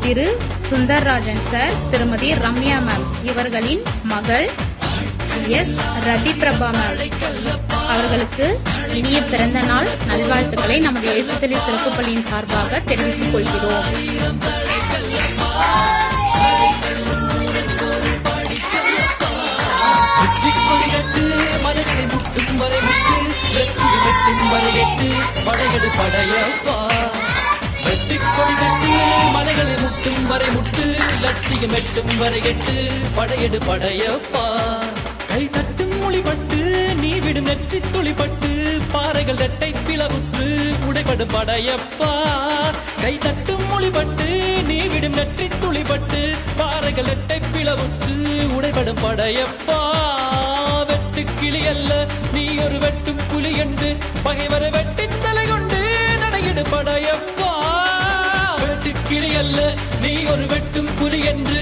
திரு Sundarrajan sir, திருமதி Ramya ma'am இவர்களின் மகள் எஸ் ரதிபிரபா மேம் அவர்களுக்கு இனிய பிறந்த நாள் நல்வாழ்த்துக்களை நமது எழுத்துத்தொழில் சிறப்பு பள்ளியின் சார்பாக தெரிவித்துக் கொள்கிறோம். மலைகளை முட்டும் வரை முட்டு, லட்சியம் எட்டும் வரை எட்டு, படையெடு படையப்பா. கை தட்டும் மொழிபட்டு நீ விடும் நெற்றி துளிப்பட்டு, பாறைகள் ரெட்டை பிளவுற்று உடைபடும் படையப்பா. கை தட்டும் மொழிபட்டு நீ விடும் நெற்றி துளிப்பட்டு, பாறைகள் ரெட்டை பிளவுற்று உடைபடும் படையப்பா. வெட்டு கிளி அல்ல நீ ஒரு வெட்டும் புலி என்று, பகைவரை வெட்டி தலை கொண்டு நடையிடு படையப்பா. வெட்டு கிளி அல்ல நீ ஒரு வெட்டும் புலி என்று,